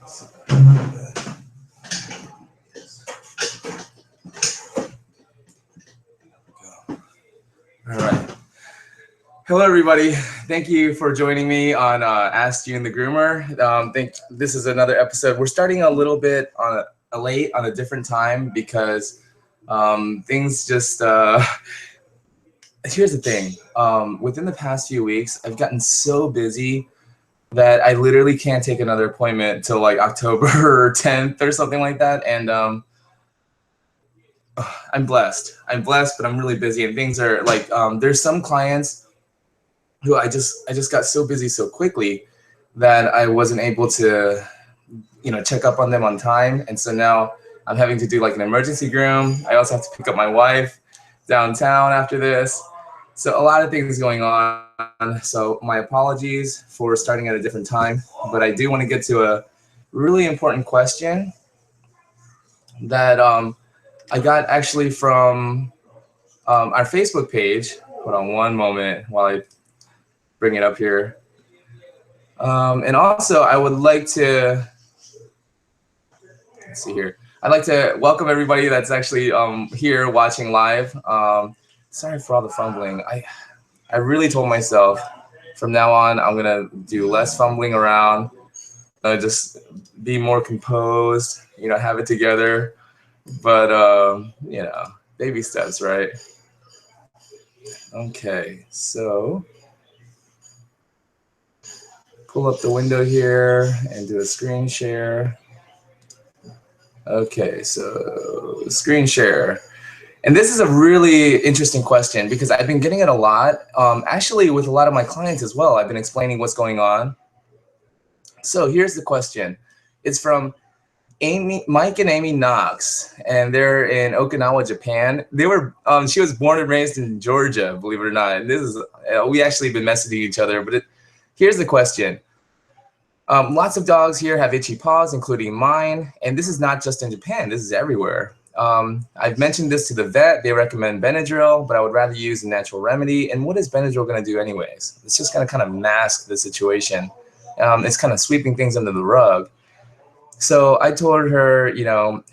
All right. Hello, everybody. Thank you for joining me on Ask Jun the Groomer. This is another episode. We're starting a little bit on late on a different time because things just. Here's the thing. Within the past few weeks, I've gotten so busy that I literally can't take another appointment till like October 10th or something like that. And I'm blessed, but I'm really busy, and things are like, there's some clients who I just got so busy so quickly that I wasn't able to, check up on them on time. And so now I'm having to do like an emergency groom. I also have to pick up my wife downtown after this. So a lot of things going on. So my apologies for starting at a different time, but I do want to get to a really important question that I got actually from our Facebook page. Hold on one moment while I bring it up here. And also I would like to, let's see here. I'd like to welcome everybody that's actually here watching live. Sorry for all the fumbling. I really told myself from now on I'm gonna do less fumbling around, just be more composed, have it together. But baby steps, right? Okay, so pull up the window here and do a screen share. Okay, so screen share. And this is a really interesting question because I've been getting it a lot, actually with a lot of my clients as well. I've been explaining what's going on. So here's the question. It's from Mike and Amy Knox, and they're in Okinawa, Japan. She was born and raised in Georgia, believe it or not. And this is, we actually been messaging each other, but here's the question. Lots of dogs here have itchy paws, including mine. And this is not just in Japan, this is everywhere. I've mentioned this to the vet. They recommend Benadryl, but I would rather use a natural remedy. And what is Benadryl going to do anyways? It's just going to kind of mask the situation. It's kind of sweeping things under the rug. So I told her,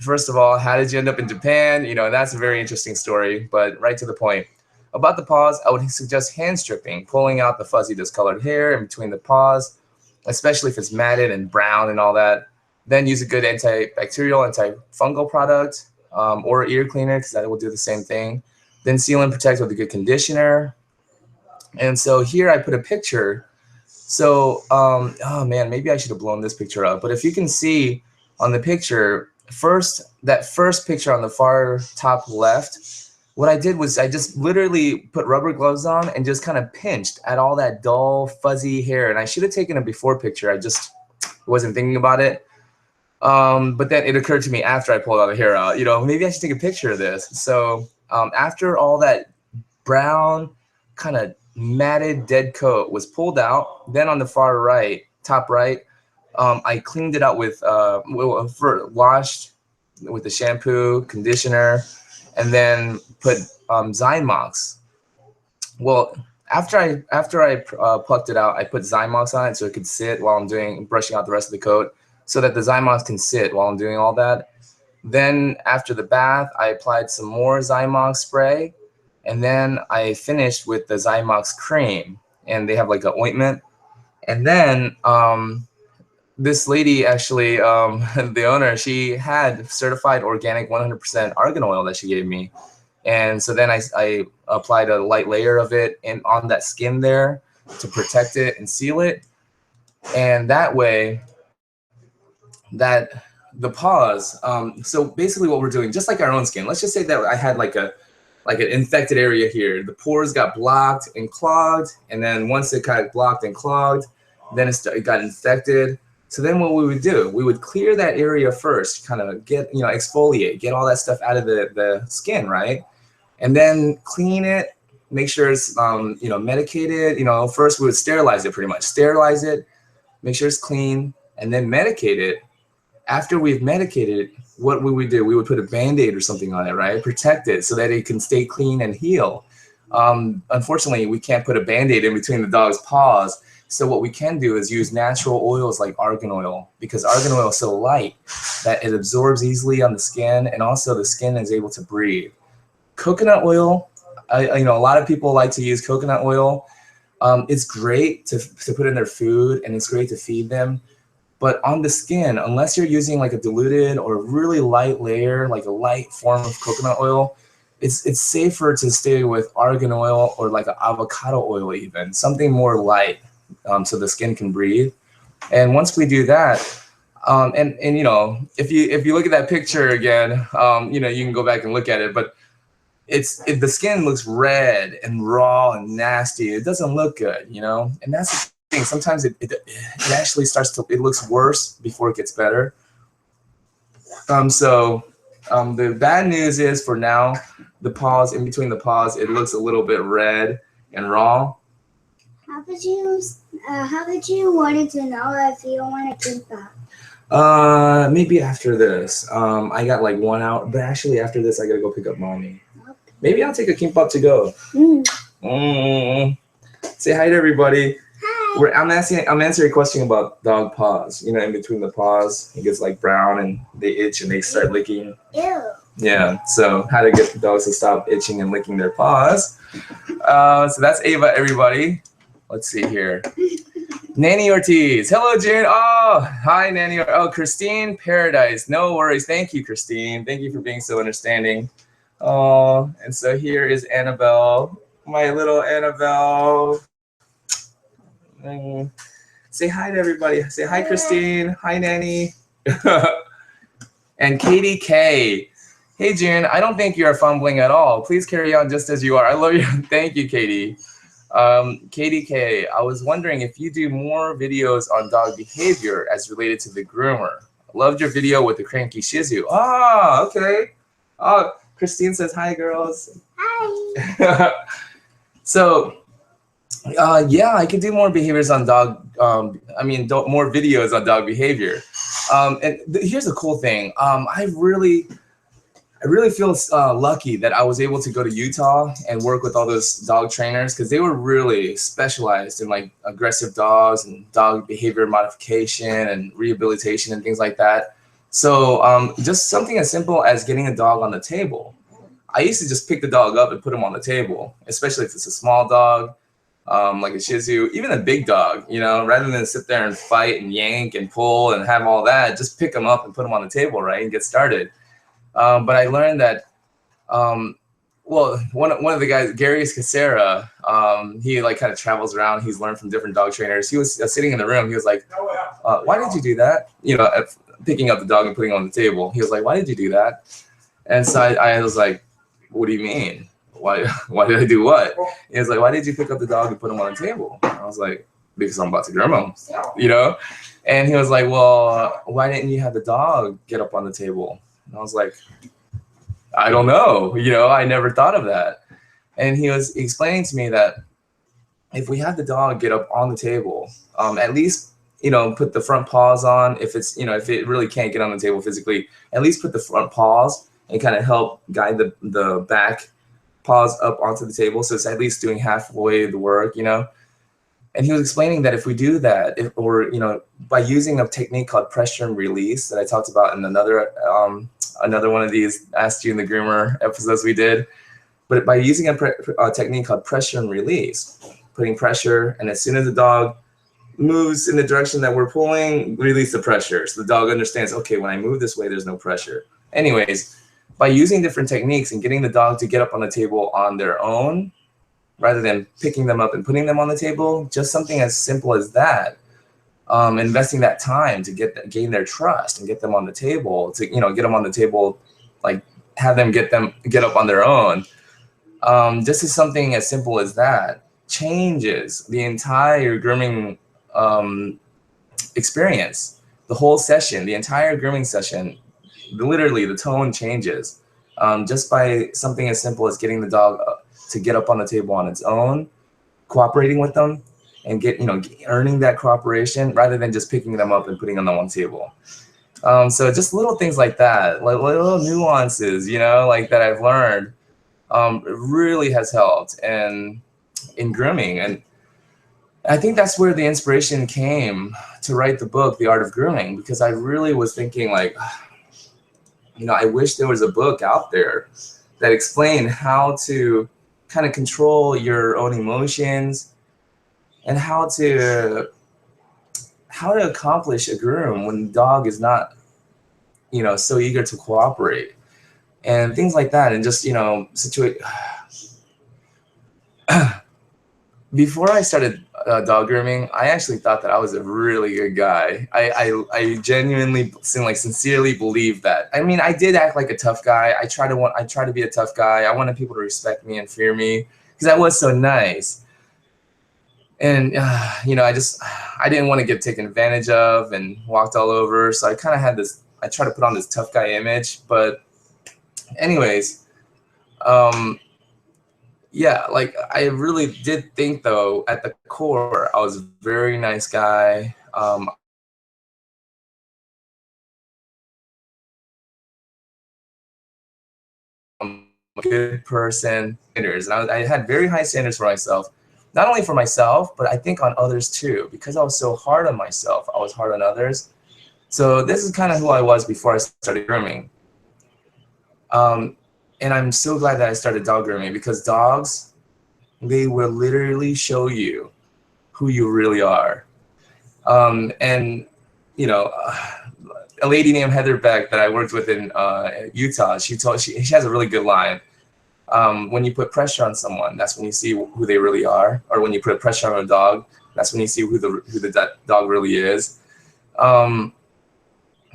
first of all, how did you end up in Japan? That's a very interesting story, but right to the point. About the paws, I would suggest hand stripping, pulling out the fuzzy discolored hair in between the paws, especially if it's matted and brown and all that. Then use a good antibacterial, antifungal product. Or ear cleaner, because that will do the same thing. Then seal and protect with a good conditioner. And so here I put a picture. So, oh man, maybe I should have blown this picture up. But if you can see on the picture, that first picture on the far top left, what I did was I just literally put rubber gloves on and just kind of pinched at all that dull, fuzzy hair. And I should have taken a before picture. I just wasn't thinking about it. But then it occurred to me after I pulled all the hair out, maybe I should take a picture of this. So after all that brown kind of matted dead coat was pulled out, then on the far right, top right, I cleaned it out with, washed with the shampoo, conditioner, and then put Zymox. Well, after I plucked it out, I put Zymox on it so it could sit while I'm brushing out the rest of the coat, so that the Zymox can sit while I'm doing all that. Then after the bath, I applied some more Zymox spray, and then I finished with the Zymox cream, and they have like an ointment. And then this lady actually, the owner, she had certified organic 100% argan oil that she gave me. And so then I applied a light layer of it on that skin there to protect it and seal it. And that way, that the paws, so basically what we're doing, just like our own skin, let's just say that I had like an infected area here. The pores got blocked and clogged, and then once it got blocked and clogged, then it got infected. So then what we would do, we would clear that area first, kind of get, exfoliate, get all that stuff out of the skin, right? And then clean it, make sure it's, medicated. First we would sterilize it pretty much. Sterilize it, make sure it's clean, and then medicate it. After we've medicated it, what would we do? We would put a Band-Aid or something on it, right? Protect it so that it can stay clean and heal. Unfortunately, we can't put a Band-Aid in between the dog's paws. So what we can do is use natural oils like argan oil, because argan oil is so light that it absorbs easily on the skin, and also the skin is able to breathe. Coconut oil, a lot of people like to use coconut oil. It's great to put in their food, and it's great to feed them. But on the skin, unless you're using like a diluted or really light layer, like a light form of coconut oil, it's safer to stay with argan oil or like an avocado oil, even something more light, so the skin can breathe. And once we do that, and if you look at that picture again, you can go back and look at it, but the skin looks red and raw and nasty. It doesn't look good, and that's the thing. Sometimes it actually it looks worse before it gets better. So the bad news is, for now, the paws, in between the paws, it looks a little bit red and raw. How did you wanted to know if you don't want to keep that? Maybe after this. I got like 1 hour, but actually after this I gotta go pick up mommy. Okay. Maybe I'll take a kimbap to go. Say hi to everybody. Hi. I'm answering a question about dog paws. In between the paws, it gets like brown and they itch and they start licking. Ew. Yeah, so how to get the dogs to stop itching and licking their paws. So that's Ava, everybody. Let's see here. Nanny Ortiz. Hello, June. Oh, hi, Nanny. Oh, Christine Paradise. No worries. Thank you, Christine. Thank you for being so understanding. Oh, and so here is Annabelle. My little Annabelle. Say hi to everybody. Say hi, Christine. Hi, Nanny. And Katie K. Hey, June. I don't think you are fumbling at all. Please carry on just as you are. I love you. Thank you, Katie. Katie K, I was wondering if you do more videos on dog behavior as related to the groomer. Loved your video with the cranky Shih Tzu. Ah, okay. Oh, Christine says hi, girls. Hi. So, yeah, I could do more behaviors on dog. More videos on dog behavior. And here's the cool thing. I really feel lucky that I was able to go to Utah and work with all those dog trainers, because they were really specialized in like aggressive dogs and dog behavior modification and rehabilitation and things like that. So just something as simple as getting a dog on the table. I used to just pick the dog up and put him on the table, especially if it's a small dog, like a Shih Tzu, even a big dog, rather than sit there and fight and yank and pull and have all that, just pick him up and put him on the table, right, and get started. But I learned that, one of the guys, Gary Casera, he like kind of travels around. He's learned from different dog trainers. He was sitting in the room. He was like, why did you do that? Picking up the dog and putting him on the table. He was like, why did you do that? And so I was like, what do you mean? Why did I do what? He was like, why did you pick up the dog and put him on the table? And I was like, because I'm about to groom him, And he was like, well, why didn't you have the dog get up on the table? And I was like, I don't know, I never thought of that. And he was explaining to me that if we have the dog get up on the table, at least, put the front paws on. If it's, if it really can't get on the table physically, at least put the front paws and kind of help guide the back paws up onto the table. So it's at least doing halfway the work, And he was explaining that if we do that, by using a technique called pressure and release that I talked about in another one of these Ask Jun the Groomer episodes we did, but by using a technique called pressure and release, putting pressure, and as soon as the dog moves in the direction that we're pulling, release the pressure. So the dog understands, okay, when I move this way, there's no pressure. Anyways, by using different techniques and getting the dog to get up on the table on their own, rather than picking them up and putting them on the table, just something as simple as that, investing that time to gain their trust and get them on the table, to get them on the table, like have them get up on their own. Just as something as simple as that changes the entire grooming experience, the whole session, the entire grooming session. Literally, the tone changes just by something as simple as getting the dog to get up on the table on its own, cooperating with them, and earning that cooperation rather than just picking them up and putting them on the table. So just little things like that, like little nuances, like that I've learned, it really has helped in grooming. And I think that's where the inspiration came to write the book, The Art of Grooming, because I really was thinking like, I wish there was a book out there that explained how to kind of control your own emotions and how to accomplish a groom when the dog is not, so eager to cooperate and things like that. And just, before I started dog grooming, I actually thought that I was a really good guy. I genuinely, sincerely believed that. I mean, I did act like a tough guy. I try to be a tough guy. I wanted people to respect me and fear me because I was so nice. And I didn't want to get taken advantage of and walked all over. So I kind of had this. I tried to put on this tough guy image, but anyways, yeah, like I really did think though at the core I was a very nice guy. I'm a good person, and I had very high standards for myself, not only for myself, but I think on others too. Because I was so hard on myself, I was hard on others. So this is kind of who I was before I started grooming. And I'm so glad that I started dog grooming because dogs, they will literally show you who you really are. And a lady named Heather Beck that I worked with in Utah, she has a really good line. When you put pressure on someone, that's when you see who they really are. Or when you put pressure on a dog, that's when you see who the dog really is.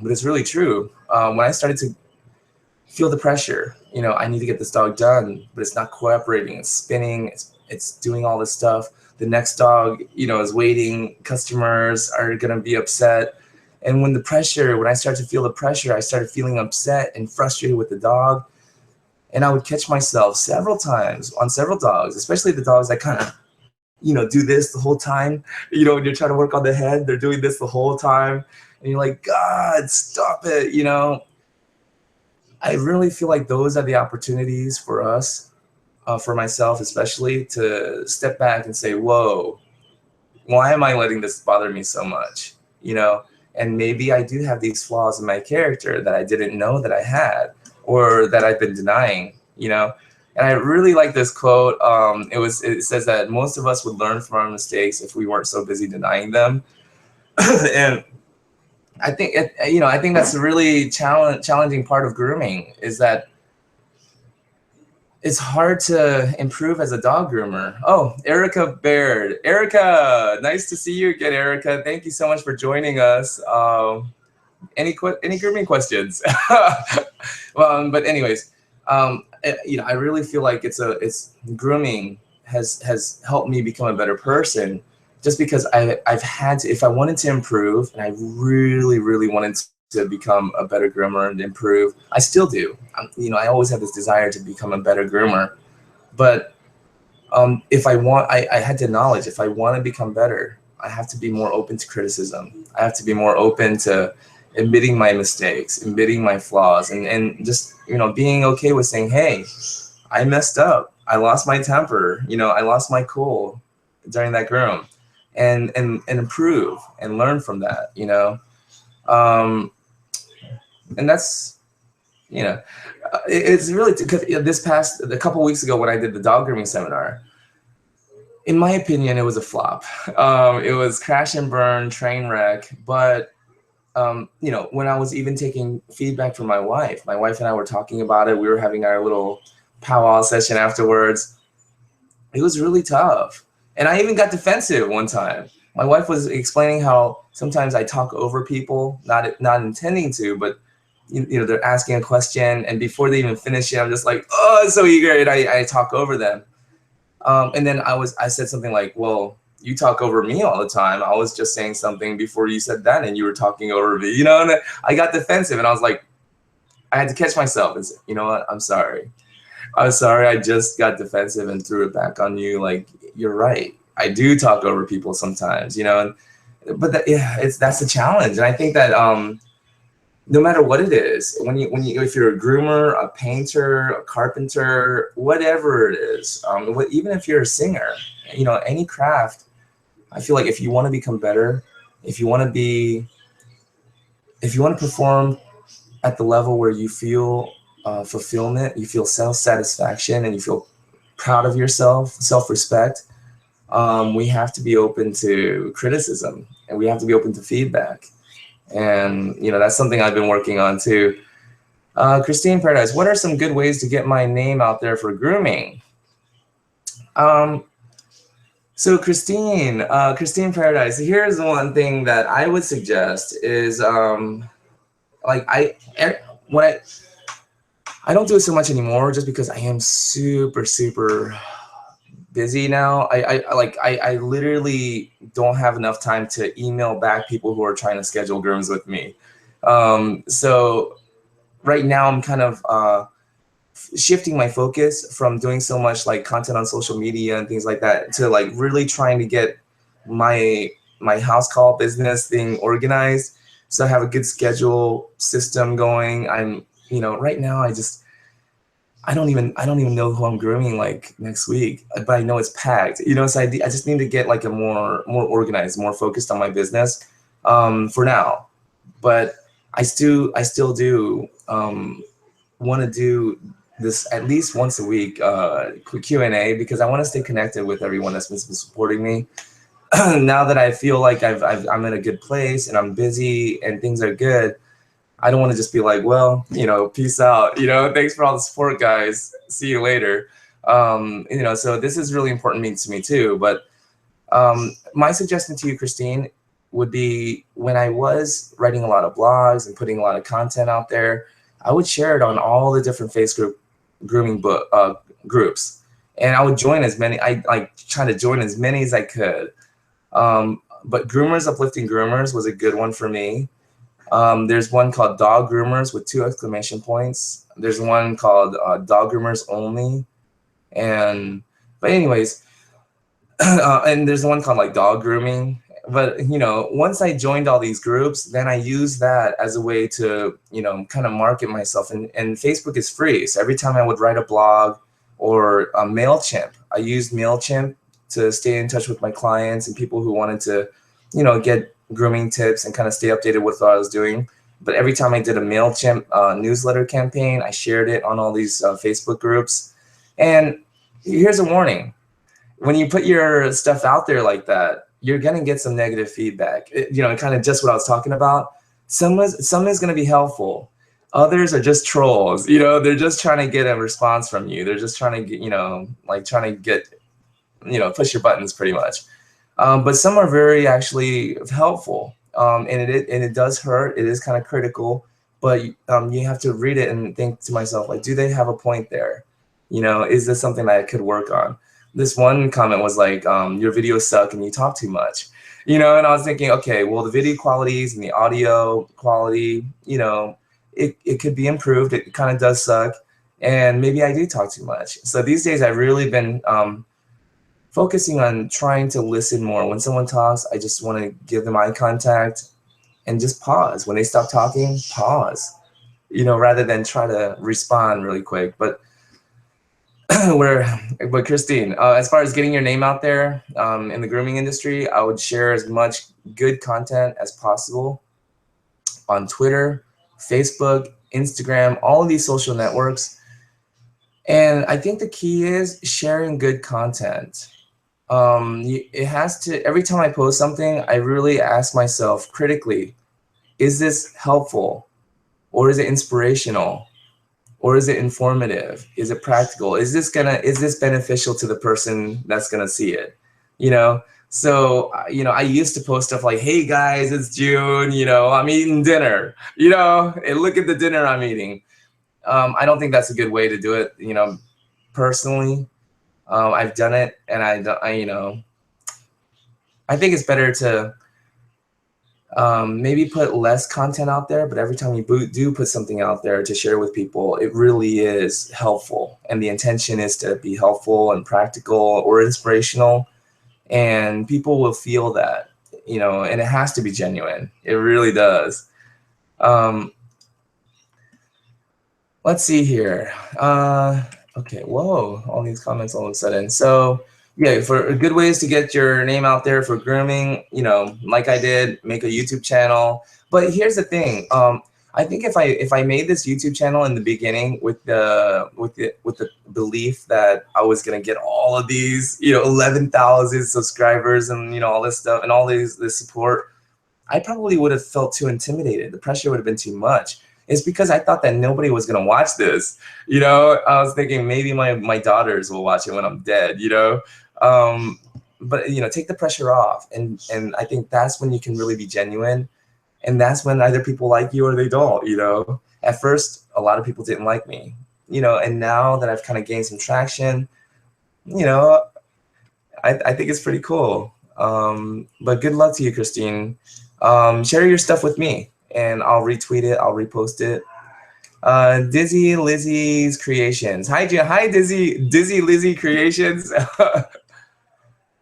But it's really true. When I started to feel the pressure, I need to get this dog done, but it's not cooperating. It's spinning. It's doing all this stuff. The next dog, is waiting. Customers are gonna be upset. And when I started to feel the pressure, I started feeling upset and frustrated with the dog. And I would catch myself several times on several dogs, especially the dogs that kind of, do this the whole time. When you're trying to work on the head, they're doing this the whole time. And you're like, God, stop it, I really feel like those are the opportunities for us, for myself especially, to step back and say, whoa, why am I letting this bother me so much? And maybe I do have these flaws in my character that I didn't know that I had or that I've been denying, And I really like this quote. It says that most of us would learn from our mistakes if we weren't so busy denying them. And I think I think that's a really challenging part of grooming is that it's hard to improve as a dog groomer. Oh, Erica Baird. Erica, nice to see you again, Erica. Thank you so much for joining us. Any grooming questions? But anyways, I really feel like it's grooming has helped me become a better person. Just because I've had to, if I wanted to improve, and I really, really wanted to become a better groomer and improve, I still do. I always have this desire to become a better groomer. But if I had to acknowledge, if I want to become better, I have to be more open to criticism. I have to be more open to admitting my mistakes, admitting my flaws, and just, being okay with saying, hey, I messed up. I lost my temper. I lost my cool during that groom. And improve and learn from that, and that's, it's really, because a couple weeks ago when I did the dog grooming seminar, in my opinion, it was a flop. It was crash and burn, train wreck. But when I was even taking feedback from my wife and I were talking about it. We were having our little powwow session afterwards. It was really tough. And I even got defensive one time. My wife was explaining how sometimes I talk over people, not intending to, but they're asking a question, and before they even finish it, I'm just like, oh, I'm so eager, and I talk over them. And then I said something like, well, you talk over me all the time. I was just saying something before you said that, and you were talking over me, and I got defensive, and I was like, I had to catch myself and say, you know what, I'm sorry. I just got defensive and threw it back on you. Like, you're right. I do talk over people sometimes, but that's a challenge. And I think that no matter what it is, if you're a groomer, a painter, a carpenter, whatever it is, even if you're a singer, any craft, I feel like if you want to become better, if you want to perform at the level where you feel fulfillment, you feel self-satisfaction, and you feel proud of yourself, self-respect, we have to be open to criticism, and we have to be open to feedback. And that's something I've been working on too. Christine Paradise, what are some good ways to get my name out there for grooming? So Christine Paradise, here's one thing that I would suggest is like when I don't do it so much anymore, just because I am super busy now. I literally don't have enough time to email back people who are trying to schedule grooms with me. So right now I'm kind of shifting my focus from doing so much like content on social media and things like that to like really trying to get my house call business thing organized, so I have a good schedule system going. I'm right now I don't even know who I'm grooming like next week, but I know it's packed. So I just need to get like a more organized, more focused on my business for now. But I still do want to do this at least once a week, quick Q&A, because I want to stay connected with everyone that's been supporting me. Now that I feel like I'm in a good place and I'm busy and things are good, I don't want to just be like, well, peace out. Thanks for all the support, guys. See you later. So this is really important to me too. But my suggestion to you, Christine, would be when I was writing a lot of blogs and putting a lot of content out there, I would share it on all the different grooming groups, and I would join as many. I like try to join as many as I could. But Groomers Uplifting Groomers was a good one for me. There's one called Dog Groomers with 2 exclamation points. There's one called Dog Groomers Only, but anyways, and there's one called like Dog Grooming. But once I joined all these groups, then I used that as a way to kind of market myself. And Facebook is free, so every time I would write a blog or a MailChimp, I used MailChimp to stay in touch with my clients and people who wanted to get grooming tips and kind of stay updated with what I was doing. But every time I did a MailChimp newsletter campaign, I shared it on all these Facebook groups. And here's a warning: when you put your stuff out there like that, you're gonna get some negative feedback. Kind of just what I was talking about. Some is gonna be helpful. Others are just trolls. They're just trying to get a response from you. They're just trying to get, trying to get, push your buttons pretty much. But some are very actually helpful, and it does hurt. It is kind of critical, but you have to read it and think to myself, like, do they have a point there? Is this something that I could work on? This one comment was like, your videos suck and you talk too much, and I was thinking, okay, well, the video qualities and the audio quality, it could be improved. It kind of does suck, and maybe I do talk too much. So these days I've really been focusing on trying to listen more. When someone talks, I just want to give them eye contact and just pause. When they stop talking, pause, rather than try to respond really quick. But but Christine, as far as getting your name out there in the grooming industry, I would share as much good content as possible on Twitter, Facebook, Instagram, all of these social networks. And I think the key is sharing good content. It has to, every time I post something, I really ask myself critically, is this helpful, or is it inspirational, or is it informative? Is it practical? Is this beneficial to the person that's gonna see it? So I used to post stuff like, hey guys, it's June, I'm eating dinner, and look at the dinner I'm eating. I don't think that's a good way to do it, personally. I've done it, and I think it's better to maybe put less content out there, but every time you do put something out there to share with people, it really is helpful, and the intention is to be helpful and practical or inspirational, and people will feel that, and it has to be genuine. It really does. Let's see here. Okay, whoa, all these comments all of a sudden. So Yeah, for good ways to get your name out there for grooming, you know, like I did, make a YouTube channel. But here's the thing. I think if I made this YouTube channel in the beginning with the belief that I was gonna get all of these, you know, 11,000 subscribers and, you know, all this stuff and all this support, I probably would have felt too intimidated. The pressure would have been too much. It's because I thought that nobody was gonna watch this. You know, I was thinking maybe my daughters will watch it when I'm dead. You know, um, but you know, take the pressure off, and I think that's when you can really be genuine, and that's when either people like you or they don't. You know, at first a lot of people didn't like me. You know, and now that I've kind of gained some traction, you know, I think it's pretty cool. But good luck to you, Christine. Share your stuff with me, and I'll retweet it. I'll repost it. Dizzy Lizzie's Creations. Hi, hi, Dizzy Lizzie Creations.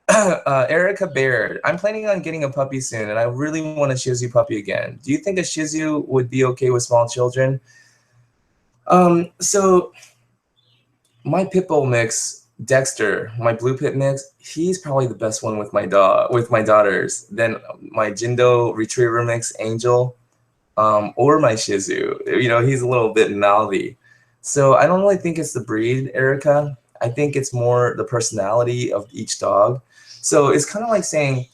Erica Baird. I'm planning on getting a puppy soon, and I really want a Shih Tzu puppy again. Do you think a Shih Tzu would be okay with small children? So my pit bull mix, Dexter, my blue pit mix, he's probably the best one with my daughters. Then my Jindo retriever mix, Angel, or my Shih Tzu. You know, he's a little bit mouthy. So I don't really think it's the breed, Erica. I think it's more the personality of each dog. So it's kind of like saying,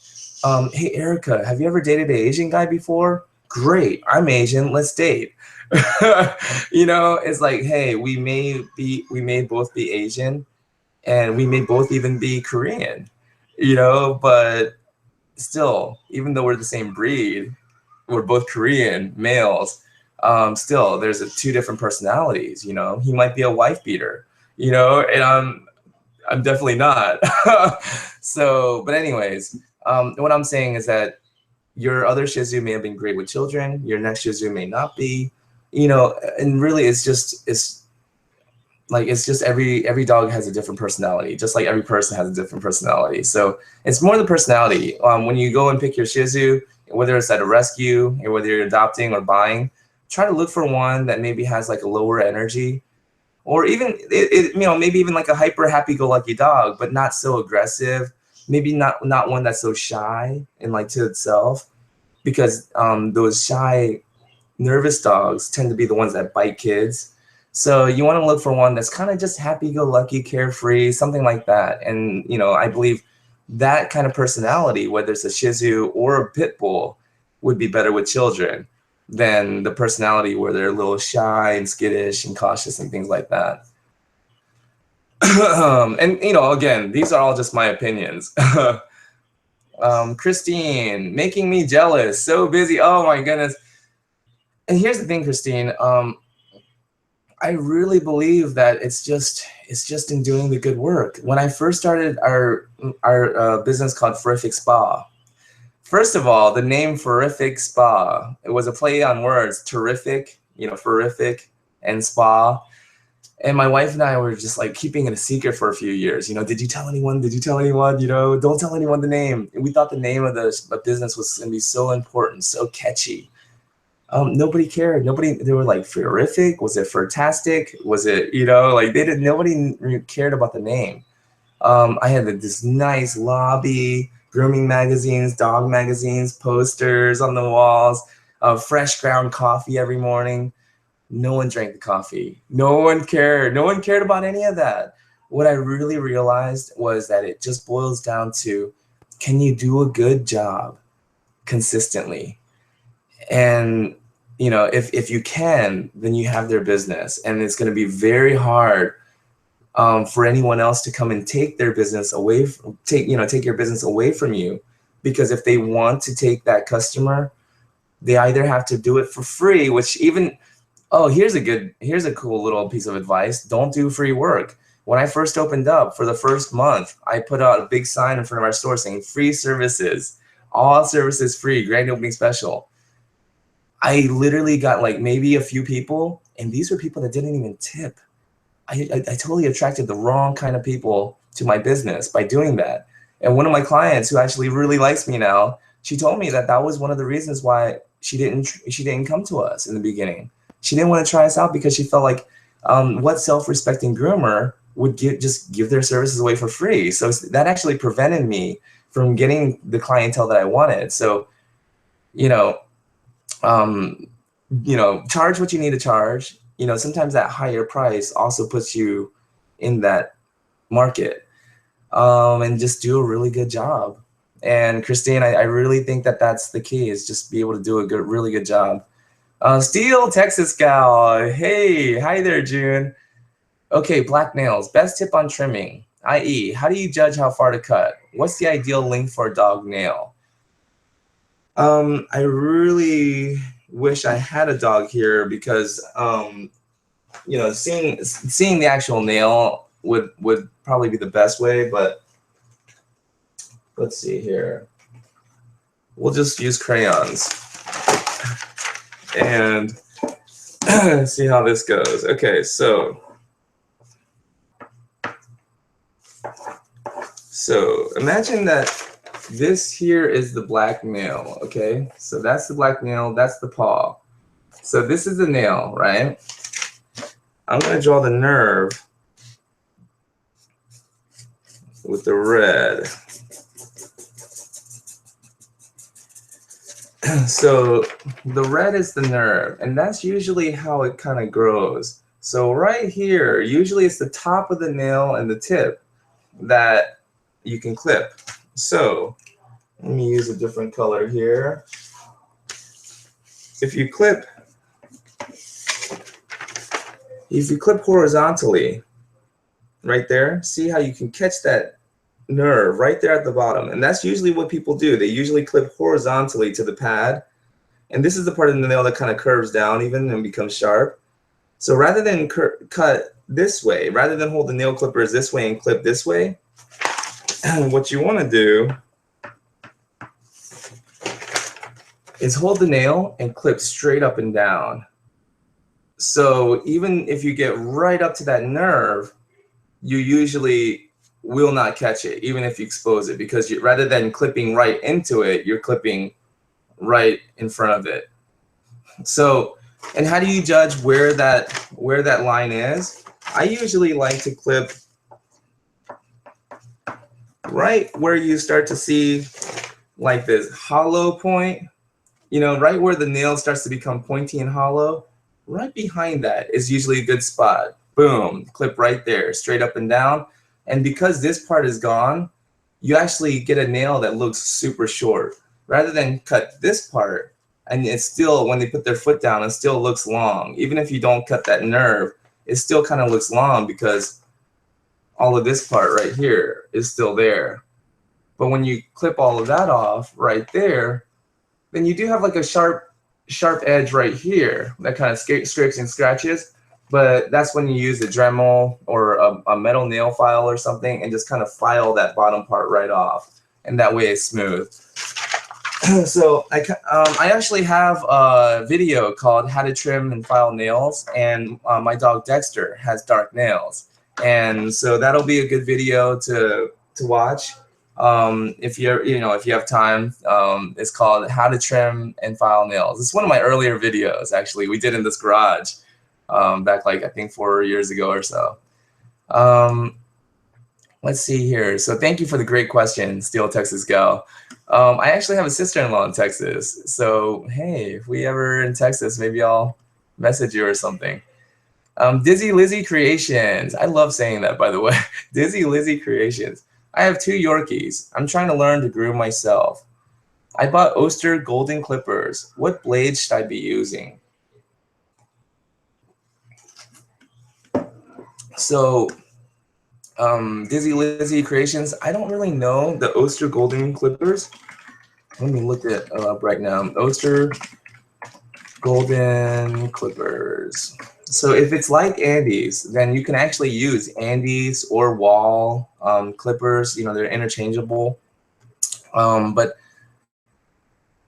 hey, Erica, have you ever dated an Asian guy before? Great, I'm Asian, let's date. You know, it's like, hey, we may both be Asian, and we may both even be Korean, you know, but still, even though we're the same breed, we're both Korean males. Still, there's two different personalities. You know, he might be a wife beater, you know, and I'm definitely not. So, but anyways, what I'm saying is that your other Shih Tzu may have been great with children. Your next Shih Tzu may not be, you know, and really it's just every dog has a different personality, just like every person has a different personality. So it's more the personality. When you go and pick your Shih Tzu, whether it's at a rescue or whether you're adopting or buying, try to look for one that maybe has like a lower energy, or even you know, maybe even like a hyper happy-go-lucky dog, but not so aggressive. Maybe not one that's so shy and like to itself, because those shy, nervous dogs tend to be the ones that bite kids. So you want to look for one that's kind of just happy-go-lucky, carefree, something like that. And you know, I believe that kind of personality, whether it's a Shih Tzu or a Pit Bull, would be better with children than the personality where they're a little shy and skittish and cautious and things like that. And you know, again, these are all just my opinions. Christine, making me jealous, so busy. Oh my goodness. And here's the thing, Christine. I really believe that it's just in doing the good work. When I first started our business called Furific Spa, first of all, the name Furific Spa, it was a play on words, terrific, you know, Furific and spa. And my wife and I were just like keeping it a secret for a few years. You know, did you tell anyone? Did you tell anyone? You know, don't tell anyone the name. And we thought the name of the business was going to be so important, so catchy. Nobody cared. They were like, Furific? Was it Fantastic? Was it, you know, like nobody cared about the name. I had this nice lobby, grooming magazines, dog magazines, posters on the walls, fresh ground coffee every morning. No one drank the coffee. No one cared. No one cared about any of that. What I really realized was that it just boils down to, can you do a good job consistently? And you know, if you can, then you have their business, and it's going to be very hard for anyone else to come and take their business away, take your business away from you, because if they want to take that customer, they either have to do it for free, which even, oh, here's a cool little piece of advice. Don't do free work. When I first opened up, for the first month, I put out a big sign in front of our store saying free services, all services free, grand opening special. I literally got like maybe a few people, and these were people that didn't even tip. I totally attracted the wrong kind of people to my business by doing that. And one of my clients, who actually really likes me now, she told me that that was one of the reasons why she didn't come to us in the beginning. She didn't want to try us out because she felt like, what self-respecting groomer would just give their services away for free. So that actually prevented me from getting the clientele that I wanted. So, charge what you need to charge. Sometimes that higher price also puts you in that market, and just do a really good job. And Christine, I really think that that's the key, is just be able to do a really good job. Steel Texas gal, hey, hi there, June. Okay, black nails, best tip on trimming, i.e., how do you judge how far to cut? What's the ideal length for a dog nail? I really wish I had a dog here, because seeing the actual nail would probably be the best way, but let's see here. We'll just use crayons and see how this goes. Okay, so imagine that this here is the black nail, okay? So that's the black nail, that's the paw. So this is the nail, right? I'm gonna draw the nerve with the red. So the red is the nerve, and that's usually how it kind of grows. So right here, usually it's the top of the nail and the tip that you can clip. So let me use a different color here. If you clip horizontally, right there, see how you can catch that nerve right there at the bottom. And that's usually what people do. They usually clip horizontally to the pad. And this is the part of the nail that kind of curves down even and becomes sharp. So rather than cut this way, rather than hold the nail clippers this way and clip this way, what you want to do is hold the nail and clip straight up and down. So even if you get right up to that nerve, you usually will not catch it, even if you expose it, because rather than clipping right into it, you're clipping right in front of it. So, and how do you judge where that line is? I usually like to clip right where you start to see like this hollow point, right where the nail starts to become pointy and hollow. Right behind that is usually a good spot. Boom, clip right there, straight up and down. And because this part is gone, you actually get a nail that looks super short. Rather than cut this part, and it's still, when they put their foot down, it still looks long. Even if you don't cut that nerve, it still kind of looks long because all of this part right here is still there. But when you clip all of that off right there, then you do have like a sharp edge right here that kind of scrapes and scratches. But that's when you use a Dremel or a metal nail file or something and just kind of file that bottom part right off. And that way it's smooth. So I actually have a video called How to Trim and File Nails, and my dog Dexter has dark nails. And so that'll be a good video to watch if you have time. It's called How to Trim and File Nails. It's one of my earlier videos, actually. We did in this garage. Back like I think 4 years ago or so. Let's see here. So thank you for the great question, Steel Texas Gal. I actually have a sister-in-law in Texas. So hey, if we ever in Texas, maybe I'll message you or something. Dizzy Lizzy Creations. I love saying that, by the way. Dizzy Lizzy Creations. I have 2 Yorkies. I'm trying to learn to groom myself. I bought Oster Golden Clippers. What blades should I be using? So, Dizzy Lizzy Creations, I don't really know the Oster Golden Clippers. Let me look it up right now. Oster Golden Clippers. So if it's like Andy's, then you can actually use Andy's or Wall clippers. They're interchangeable. But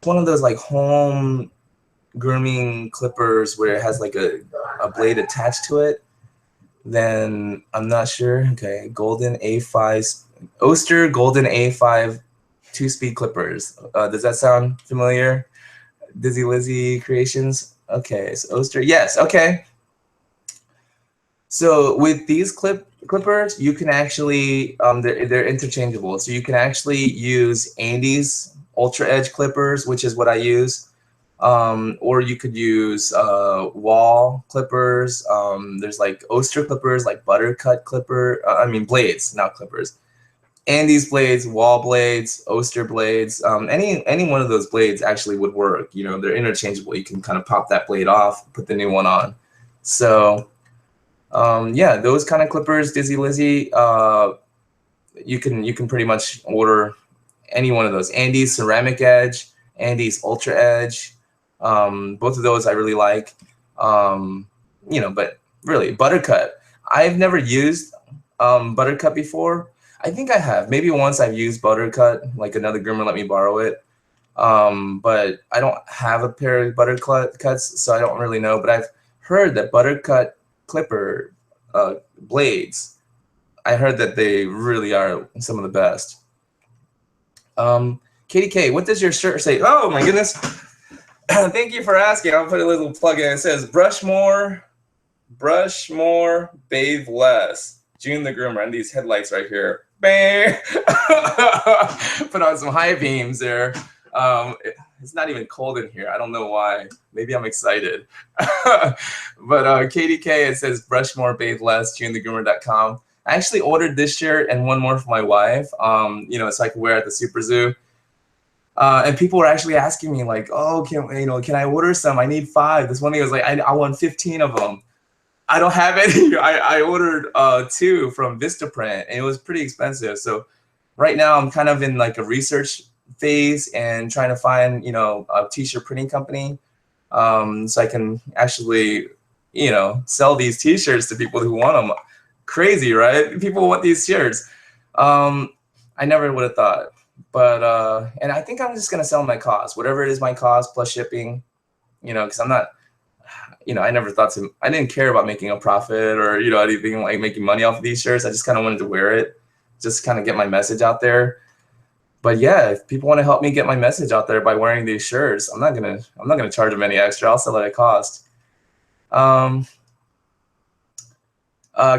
one of those like home grooming clippers where it has like a blade attached to it, then I'm not sure. Okay, Golden A5, Oster Golden A5 2-speed clippers. Does that sound familiar? Dizzy Lizzy Creations. Okay, so Oster, yes, okay. So with these clippers, you can actually, they're interchangeable. So you can actually use Andy's Ultra Edge clippers, which is what I use. Or you could use wall clippers. There's like Oster clippers, like buttercut clipper. Blades, not clippers. Andy's blades, wall blades, Oster blades. Any one of those blades actually would work. You know, they're interchangeable. You can kind of pop that blade off, put the new one on. So yeah, those kind of clippers, Dizzy Lizzy. You can pretty much order any one of those. Andy's Ceramic Edge, Andy's Ultra Edge. Both of those I really like. You know, but really, Buttercut. I've never used Buttercut before. I think I have. Maybe once I've used Buttercut, like another groomer let me borrow it. But I don't have a pair of Buttercuts, so I don't really know. But I've heard that Buttercut clipper blades, I heard that they really are some of the best. Katie K, what does your shirt say? Oh my goodness. Thank you for asking. I'll put a little plug in. It says brush more, bathe less. Jun the Groomer, and these headlights right here. Bang! Put on some high beams there. It's not even cold in here. I don't know why. Maybe I'm excited. But Katie K, it says brush more, bathe less, junthegroomer.com. I actually ordered this shirt and one more for my wife, you know, so I can wear at the Super Zoo. And people were actually asking me like, oh, can I order some? I need 5. This one thing was like, I want 15 of them. I don't have any. I ordered 2 from Vistaprint, and it was pretty expensive. So right now I'm kind of in like a research phase and trying to find, you know, a t-shirt printing company, so I can actually, you know, sell these t-shirts to people who want them. Crazy, right? People want these shirts. I never would have thought, but and I think I'm just gonna sell them at cost, whatever it is, my cost plus shipping, you know, because I'm not, you know, I didn't care about making a profit or, you know, anything like making money off of these shirts. I just kind of wanted to wear it, just kind of get my message out there. But yeah, if people want to help me get my message out there by wearing these shirts, I'm not gonna charge them any extra. I'll sell it at cost.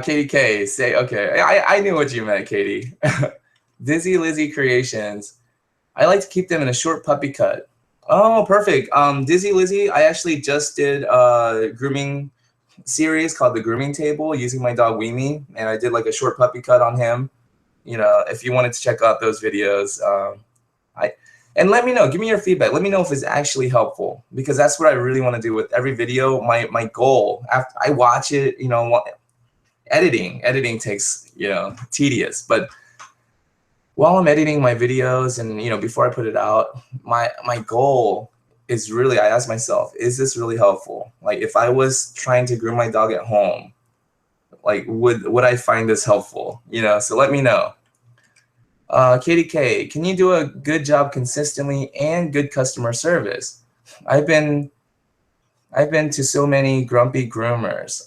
Katie K, say, okay, I knew what you meant, Katie. Dizzy Lizzy Creations. I like to keep them in a short puppy cut. Oh, perfect. Dizzy Lizzy, I actually just did a grooming series called The Grooming Table using my dog Weemy, and I did like a short puppy cut on him. You know, if you wanted to check out those videos, and let me know, give me your feedback. Let me know if it's actually helpful, because that's what I really want to do with every video. My goal, after I watch it, you know, editing takes, you know, tedious, but while I'm editing my videos and, you know, before I put it out, my goal is really, I ask myself, is this really helpful? Like, if I was trying to groom my dog at home, like, would I find this helpful? You know, so let me know. Katie K, can you do a good job consistently and good customer service? I've been to so many grumpy groomers.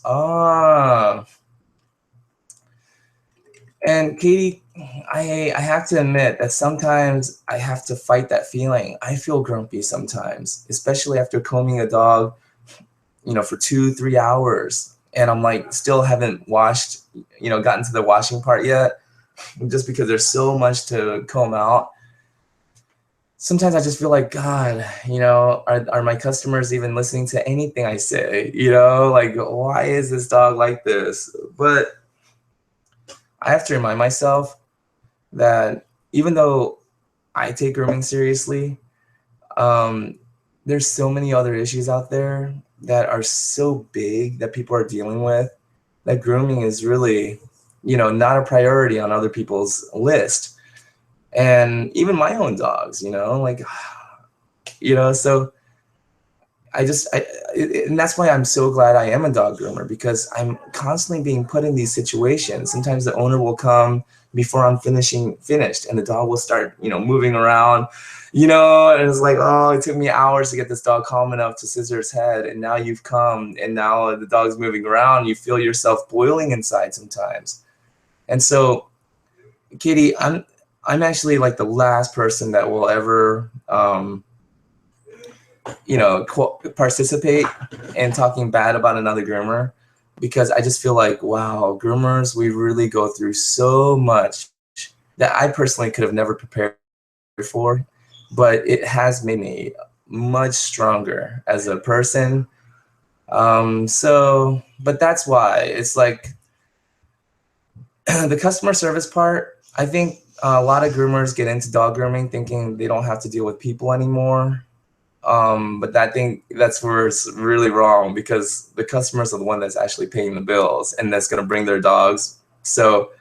And Katie, I have to admit that sometimes I have to fight that feeling. I feel grumpy sometimes, especially after combing a dog, you know, for 2-3 hours. And I'm like, still haven't washed, you know, gotten to the washing part yet, just because there's so much to comb out. Sometimes I just feel like, God, you know, are my customers even listening to anything I say? You know, like, why is this dog like this? But I have to remind myself that even though I take grooming seriously, there's so many other issues out there that are so big that people are dealing with, that grooming is really, you know, not a priority on other people's list. And even my own dogs, you know, like, you know, so and that's why I'm so glad I am a dog groomer, because I'm constantly being put in these situations. Sometimes the owner will come before I'm finished, and the dog will start, you know, moving around, you know, and it's like, oh, it took me hours to get this dog calm enough to scissor his head, and now you've come, and now the dog's moving around. You feel yourself boiling inside sometimes. And so, Katie, I'm actually like the last person that will ever, you know, participate in talking bad about another groomer, because I just feel like, wow, groomers, we really go through so much that I personally could have never prepared for, but it has made me much stronger as a person. But that's why it's like the customer service part. I think a lot of groomers get into dog grooming thinking they don't have to deal with people anymore. But I think that's where it's really wrong, because the customers are the one that's actually paying the bills and that's going to bring their dogs. So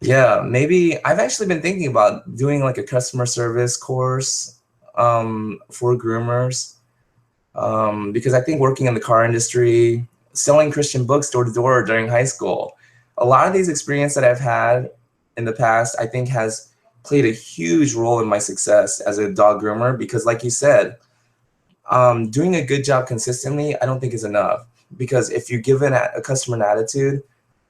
yeah, maybe I've actually been thinking about doing like a customer service course for groomers, because I think working in the car industry, selling Christian books door to door during high school, a lot of these experiences that I've had in the past, I think has played a huge role in my success as a dog groomer. Because like you said, doing a good job consistently, I don't think is enough, because if you give a customer an attitude,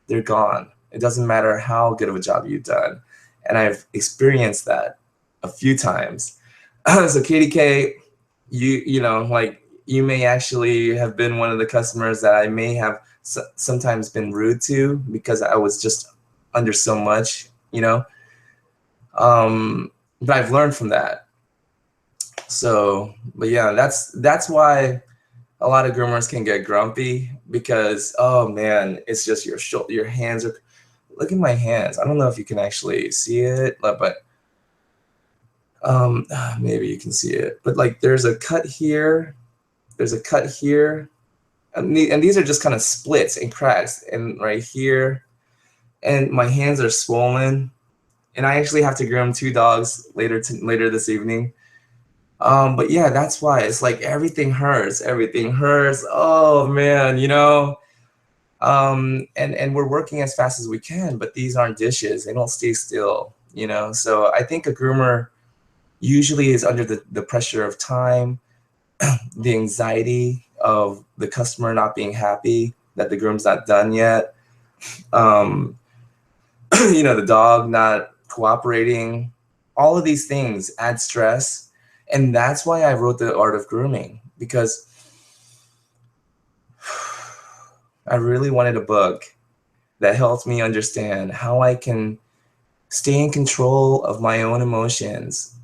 they're gone. It doesn't matter how good of a job you've done. And I've experienced that a few times. So Katie K, you know, like you may actually have been one of the customers that I may have sometimes been rude to because I was just under so much, you know. But I've learned from that. So, but yeah, that's why a lot of groomers can get grumpy, because oh man, it's just your hands are. Look at my hands. I don't know if you can actually see it, but maybe you can see it. But like, there's a cut here. There's a cut here, and these are just kind of splits and cracks, and right here, and my hands are swollen, and I actually have to groom 2 dogs later this evening. But yeah, that's why it's like everything hurts. Everything hurts. Oh man, you know. And we're working as fast as we can, but these aren't dishes. They don't stay still, you know. So I think a groomer usually is under the pressure of time, the anxiety of the customer not being happy that the groom's not done yet. You know, the dog not cooperating. All of these things add stress. And that's why I wrote The Art of Grooming, because I really wanted a book that helped me understand how I can stay in control of my own emotions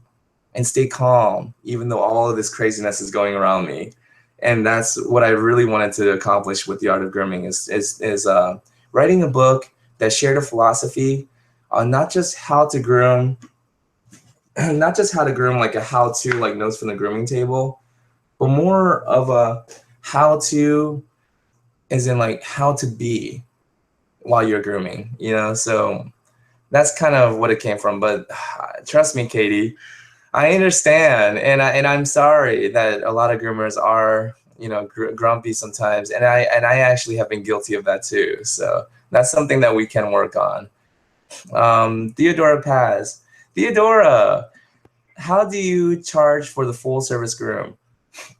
and stay calm, even though all of this craziness is going around me. And that's what I really wanted to accomplish with The Art of Grooming, is writing a book that shared a philosophy on not just how to groom, not just how to groom like a how-to, like notes from the grooming table, but more of a how-to, as in like how to be while you're grooming, you know? So that's kind of what it came from. But trust me, Katie, I understand, and I'm sorry that a lot of groomers are, you know, grumpy sometimes, and I actually have been guilty of that too. So that's something that we can work on. Theodora Paz, Theodora, how do you charge for the full service groom?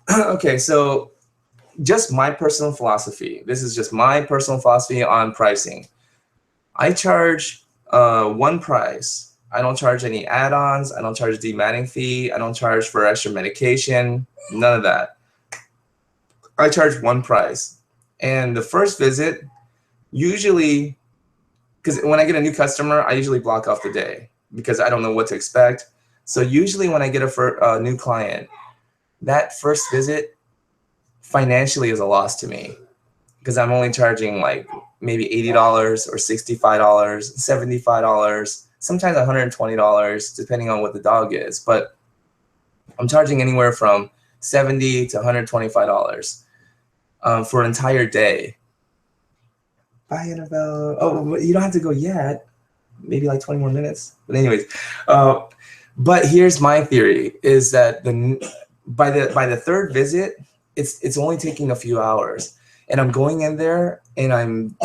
Okay, so just my personal philosophy. This is just my personal philosophy on pricing. I charge one price. I don't charge any add-ons. I don't charge a dematting fee. I don't charge for extra medication. None of that. I charge one price. And the first visit, usually, because when I get a new customer, I usually block off the day because I don't know what to expect. So usually when I get a new client, that first visit financially is a loss to me, because I'm only charging like maybe $80 or $65, $75, sometimes $120, depending on what the dog is. But I'm charging anywhere from $70 to $125 for an entire day. Bye, Annabelle. Oh, you don't have to go yet. Maybe like 20 more minutes. But anyways, but here's my theory: is that by the third visit, it's only taking a few hours, and I'm going in there and I'm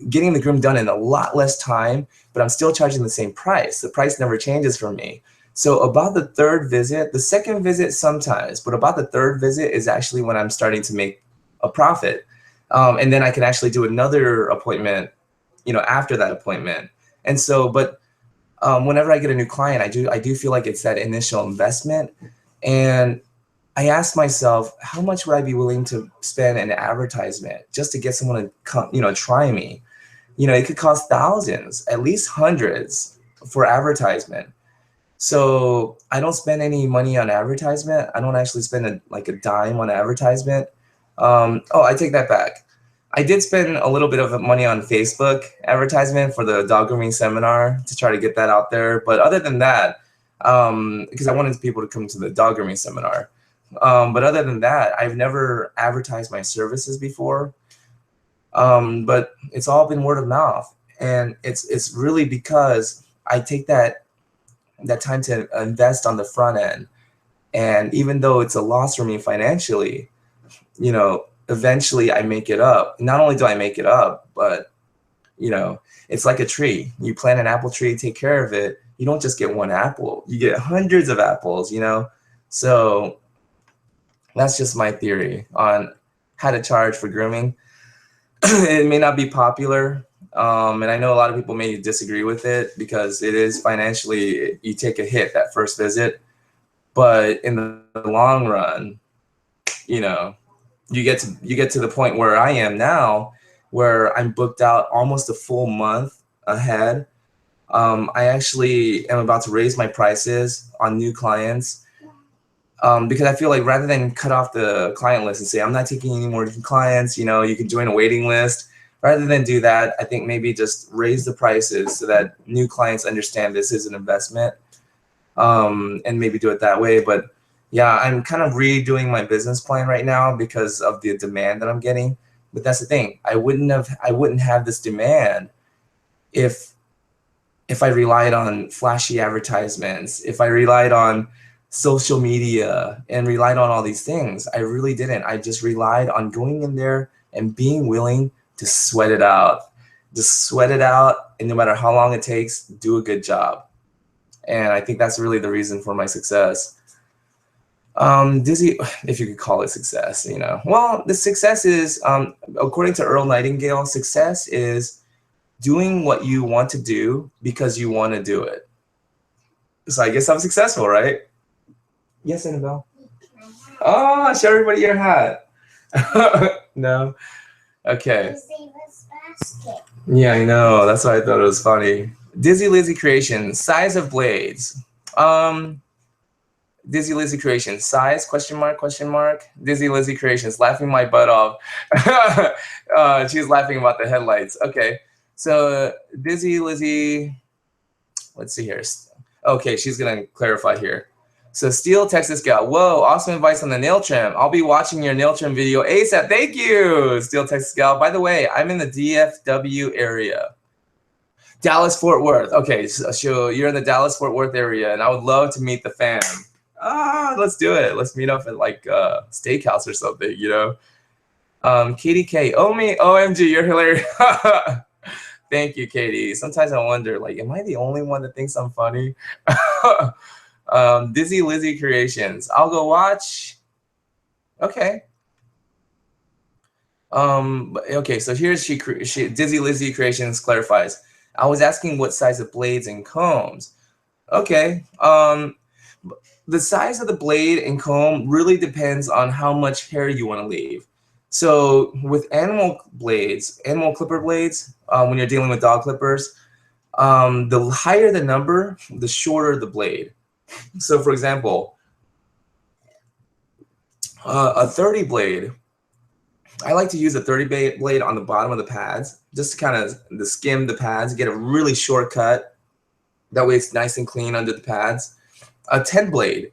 getting the groom done in a lot less time, but I'm still charging the same price. The price never changes for me. So about the third visit, the second visit sometimes, but about the third visit is actually when I'm starting to make a profit. And then I can actually do another appointment, you know, after that appointment. And so, but whenever I get a new client, I do feel like it's that initial investment. And I asked myself, how much would I be willing to spend in advertisement just to get someone to come, try me? It could cost thousands, at least hundreds for advertisement. So I don't spend any money on advertisement. I don't actually spend like a dime on advertisement. Oh, I take that back. I did spend a little bit of money on Facebook advertisement for the dog grooming seminar to try to get that out there. But other than that, because I wanted people to come to the dog grooming seminar. But other than that, I've never advertised my services before. But it's all been word of mouth, and it's really because I take that time to invest on the front end. And even though it's a loss for me financially, eventually I make it up. Not only do I make it up, but it's like a tree. You plant an apple tree, take care of it. You don't just get one apple, you get hundreds of apples, So that's just my theory on how to charge for grooming. It may not be popular. And I know a lot of people may disagree with it because it is financially, you take a hit that first visit, but in the long run, you get to the point where I am now, where I'm booked out almost a full month ahead. I actually am about to raise my prices on new clients because I feel like rather than cut off the client list and say, I'm not taking any more clients, you can join a waiting list. Rather than do that, I think maybe just raise the prices so that new clients understand this is an investment, and maybe do it that way. But yeah, I'm kind of redoing my business plan right now because of the demand that I'm getting. But that's the thing. I wouldn't have this demand if I relied on flashy advertisements, if I relied on social media and relied on all these things. I really didn't. I just relied on going in there and being willing to sweat it out. Just sweat it out, and no matter how long it takes, do a good job. And I think that's really the reason for my success. Dizzy, if you could call it success, Well, the success is, according to Earl Nightingale, success is doing what you want to do because you want to do it. So I guess I'm successful, right? Yes, Annabelle. Oh, show everybody your hat. No? Okay. Yeah, I know. That's why I thought it was funny. Dizzy Lizzy Creation, size of blades. Dizzy Lizzy Creations, size, question mark, question mark. Dizzy Lizzy Creations, laughing my butt off. She's laughing about the headlights. Okay, so Dizzy Lizzy, let's see here. Okay, she's gonna clarify here. So Steel, Texas gal, whoa, awesome advice on the nail trim. I'll be watching your nail trim video ASAP. Thank you, Steel, Texas gal. By the way, I'm in the DFW area. Dallas, Fort Worth. Okay, so you're in the Dallas, Fort Worth area, and I would love to meet the fam. Let's do it. Let's meet up at like steakhouse or something, Katie K. Oh me, OMG, you're hilarious. Thank you, Katie. Sometimes I wonder, like, am I the only one that thinks I'm funny? Dizzy Lizzy Creations. I'll go watch. Okay. Okay, so here's she Dizzy Lizzy Creations clarifies. I was asking what size of blades and combs. Okay. The size of the blade and comb really depends on how much hair you want to leave. So with animal clipper blades, when you're dealing with dog clippers, the higher the number, the shorter the blade. So for example, a 30 blade, I like to use a 30 blade on the bottom of the pads, just to kind of skim the pads, get a really short cut. That way it's nice and clean under the pads. A 10 blade.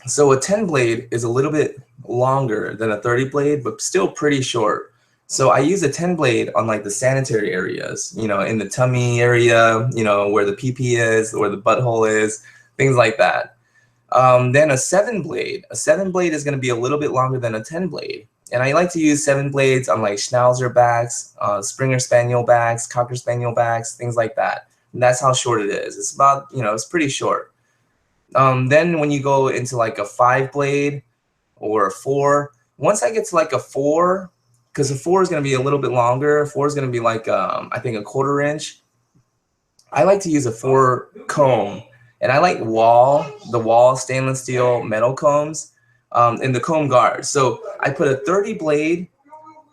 So a 10 blade is a little bit longer than a 30 blade, but still pretty short. So I use a 10 blade on like the sanitary areas, in the tummy area, where the pee-pee is, where the butthole is, things like that. Then a 7 blade. A 7 blade is going to be a little bit longer than a 10 blade. And I like to use 7 blades on like Schnauzer backs, Springer Spaniel backs, Cocker Spaniel backs, things like that. And that's how short it is. It's about, it's pretty short. Then when you go into like a 5 blade or a 4, once I get to like a 4, because a 4 is going to be a little bit longer, 4 is going to be like, I think a 1/4 inch. I like to use a 4 comb And I like the wall stainless steel metal combs in the comb guard. So I put a 30 blade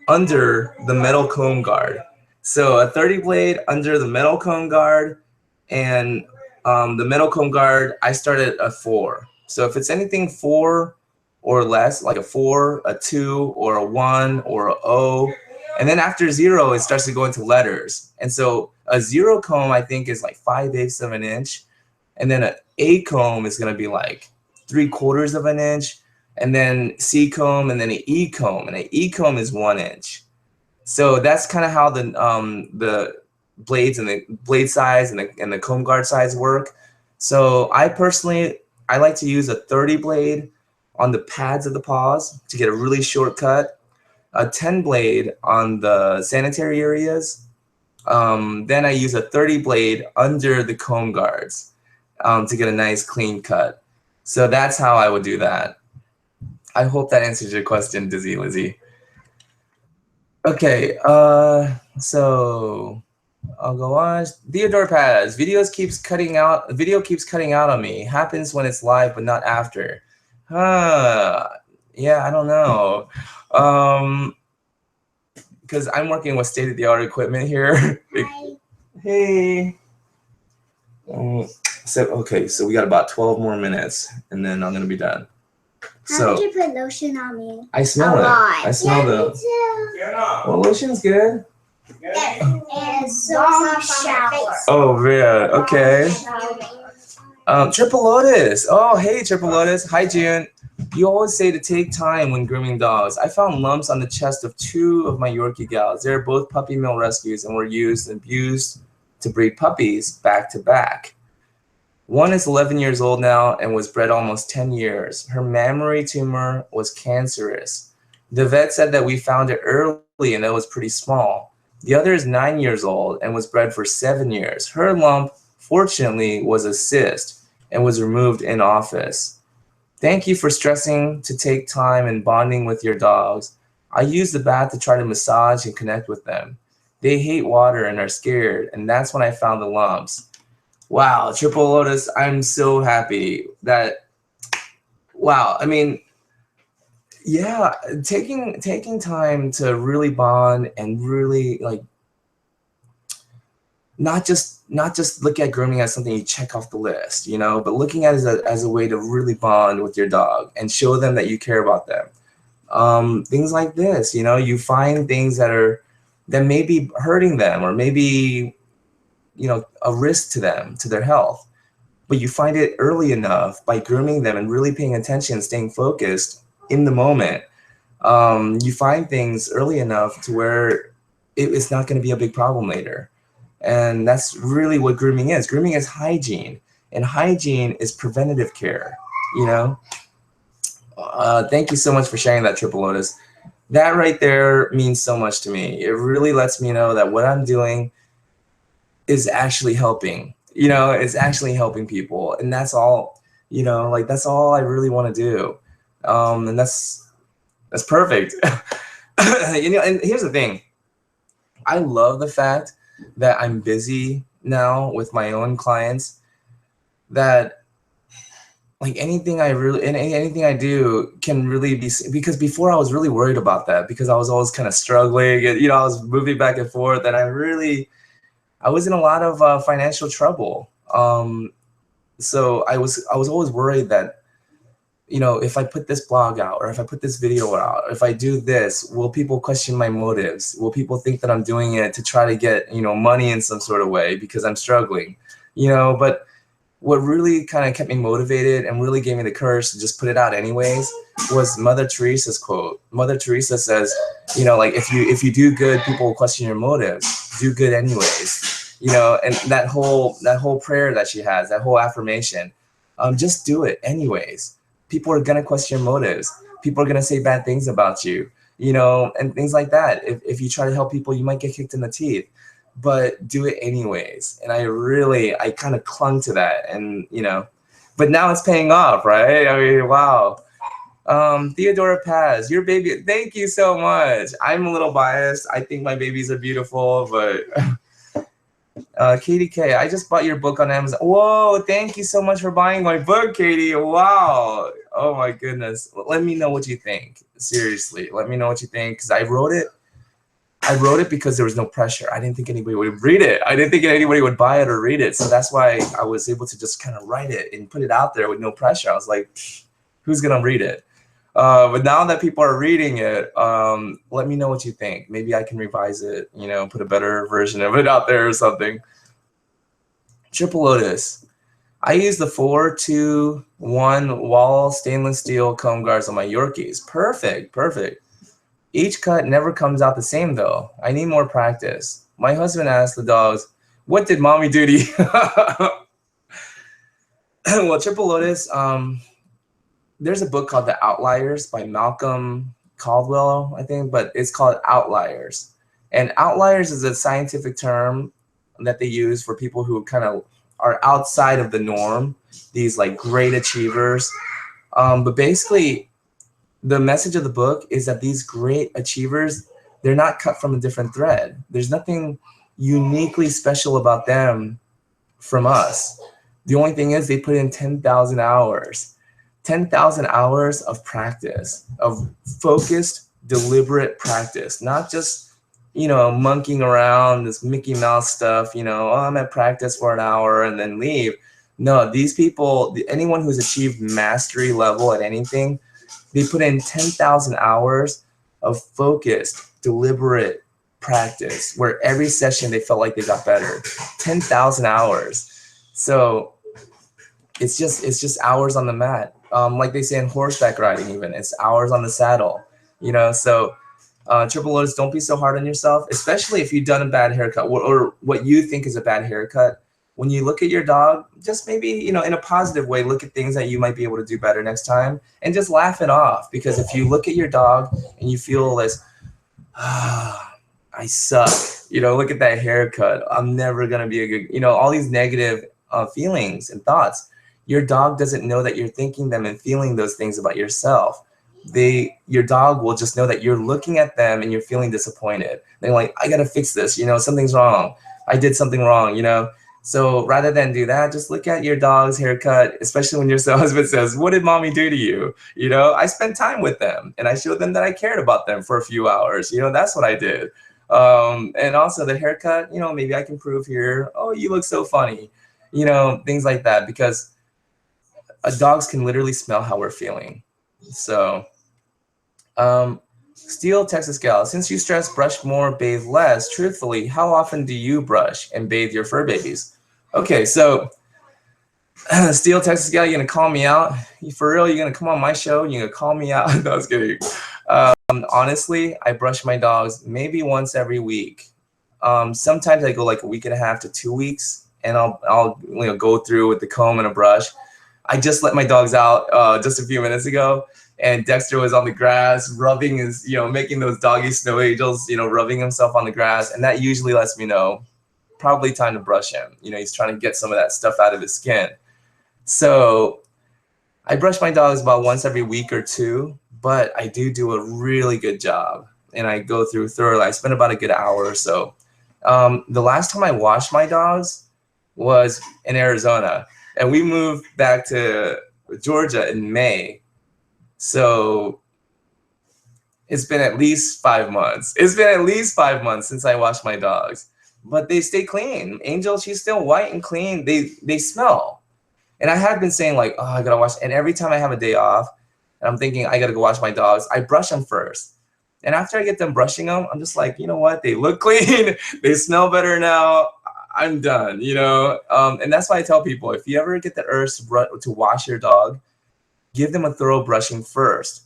under the metal comb guard. So a 30 blade under the metal comb guard, and the metal comb guard, I start at a 4. So if it's anything 4 or less, like a 4, a 2, or a 1, or a O, and then after 0, it starts to go into letters. And so a 0 comb, I think, is like 5/8 of an inch, and then an A comb is going to be like 3/4 of an inch, and then C comb, and then an E comb, and an E comb is 1 inch. So that's kind of how the blades and the blade size and the comb guard size work. So I personally, I like to use a 30 blade on the pads of the paws to get a really short cut, a 10 blade on the sanitary areas. Then I use a 30 blade under the comb guards to get a nice clean cut. So that's how I would do that. I hope that answers your question, Dizzy Lizzie. Okay, so I'll go on. Theodore Paz, video keeps cutting out on me. Happens when it's live, but not after. Yeah, I don't know. Because I'm working with state-of-the-art equipment here. Hi. Hey. So we got about 12 more minutes, and then I'm gonna be done. How did you put lotion on me? I smell it. I smell the. Me too. Well, lotion's good. And long shower. Oh man. Okay. Triple Lotus. Oh, hey, Triple Lotus. Hi, June. You always say to take time when grooming dogs. I found lumps on the chest of 2 of my Yorkie gals. They're both puppy mill rescues and were used and abused to breed puppies back to back. One is 11 years old now and was bred almost 10 years. Her mammary tumor was cancerous. The vet said that we found it early and it was pretty small. The other is 9 years old and was bred for 7 years. Her lump, fortunately, was a cyst and was removed in office. Thank you for stressing to take time and bonding with your dogs. I use the bath to try to massage and connect with them. They hate water and are scared, and that's when I found the lumps. Wow, Triple Lotus, I'm so happy that, wow, I mean, yeah, taking time to really bond and really like not just look at grooming as something you check off the list, you know, but looking at it as a way to really bond with your dog and show them that you care about them. Things like this, you know, you find things that may be hurting them or maybe, you know, a risk to them, to their health, but you find it early enough by grooming them and really paying attention, staying focused in the moment. You find things early enough to where it's not going to be a big problem later. And that's really what grooming is. Grooming is hygiene, and hygiene is preventative care, you know? Thank you so much for sharing that, Triple Lotus. That right there means so much to me. It really lets me know that what I'm doing is actually helping, you know, it's actually helping people. And that's all, you know, like that's all I really want to do. And that's perfect. You know, and here's the thing. I love the fact that I'm busy now with my own clients, that like anything I do can really be, because before I was really worried about that because I was always kind of struggling and, you know, I was moving back and forth and I was in a lot of financial trouble. So I was always worried that, you know, if I put this blog out or if I put this video out, or if I do this, will people question my motives? Will people think that I'm doing it to try to get, you know, money in some sort of way because I'm struggling, you know? But what really kind of kept me motivated and really gave me the courage to just put it out anyways was Mother Teresa's quote. Mother Teresa says, you know, like if you do good, people will question your motives. Do good anyways, you know. And that whole prayer that she has, that whole affirmation, just do it anyways. People are gonna question your motives. People are gonna say bad things about you, you know, and things like that. If you try to help people, you might get kicked in the teeth, but do it anyways. And I kind of clung to that, and you know, but now it's paying off, right? I mean, wow. Theodora Paz, your baby. Thank you so much. I'm a little biased. I think my babies are beautiful, but Katie K, I just bought your book on Amazon. Whoa, thank you so much for buying my book, Katie. Wow. Oh my goodness. Let me know what you think. Seriously, let me know what you think, because I wrote it because there was no pressure. I didn't think anybody would read it. I didn't think anybody would buy it or read it. So that's why I was able to just kind of write it and put it out there with no pressure. I was like, who's gonna read it? But now that people are reading it, let me know what you think. Maybe I can revise it, you know, put a better version of it out there or something. Triple Lotus. I use the 4-2-1 wall stainless steel comb guards on my Yorkies. Perfect, perfect. Each cut never comes out the same though. I need more practice. My husband asked the dogs, "What did mommy do to you?" Well, Triple Lotus, there's a book called The Outliers by Malcolm Caldwell, I think, but it's called Outliers. And outliers is a scientific term that they use for people who kind of are outside of the norm, these like great achievers. But basically, the message of the book is that these great achievers, they're not cut from a different thread. There's nothing uniquely special about them from us. The only thing is they put in 10,000 hours. 10,000 hours of practice, of focused, deliberate practice, not just, you know, monkeying around this Mickey Mouse stuff, you know, oh, I'm at practice for an hour and then leave. No, these people, anyone who's achieved mastery level at anything, they put in 10,000 hours of focused, deliberate practice where every session they felt like they got better. 10,000 hours. So it's just hours on the mat. Like they say in horseback riding, even it's hours on the saddle, you know. So Triple Lotus, don't be so hard on yourself, especially if you've done a bad haircut or what you think is a bad haircut. When you look at your dog, just maybe, you know, in a positive way, look at things that you might be able to do better next time and just laugh it off. Because if you look at your dog and you feel this, I suck, you know, look at that haircut, I'm never gonna be a good, you know, all these negative feelings and thoughts. Your dog doesn't know that you're thinking them and feeling those things about yourself. Your dog will just know that you're looking at them and you're feeling disappointed. They're like, I gotta fix this, you know, something's wrong. I did something wrong, you know. So rather than do that, just look at your dog's haircut, especially when your husband says, "What did mommy do to you?" You know, I spent time with them and I showed them that I cared about them for a few hours. You know, that's what I did. And also the haircut, you know, maybe I can prove here, oh, you look so funny, you know, things like that, because dogs can literally smell how we're feeling. So, Steel Texas Gal, since you stress brush more, bathe less, truthfully, how often do you brush and bathe your fur babies? Okay, so Steel Texas Gal, you're gonna call me out? For real, you're gonna come on my show? You're gonna call me out? No, I was kidding. Honestly, I brush my dogs maybe once every week. Sometimes I go like a week and a half to 2 weeks, and I'll you know, go through with the comb and a brush. I just let my dogs out just a few minutes ago, and Dexter was on the grass rubbing his, you know, making those doggy snow angels, you know, rubbing himself on the grass, and that usually lets me know probably time to brush him. You know, he's trying to get some of that stuff out of his skin. So I brush my dogs about once every week or two, but I do a really good job, and I go through thoroughly. I spend about a good hour or so. The last time I washed my dogs was in Arizona, and we moved back to Georgia in May. So it's been at least 5 months. It's been at least 5 months since I washed my dogs, but they stay clean. Angel, she's still white and clean. They smell. And I have been saying like, oh, I gotta wash. And every time I have a day off and I'm thinking I gotta go wash my dogs, I brush them first. And after I get them brushing them, I'm just like, you know what? They look clean. They smell better now. I'm done, you know? And that's why I tell people, if you ever get the urge to wash your dog, give them a thorough brushing first.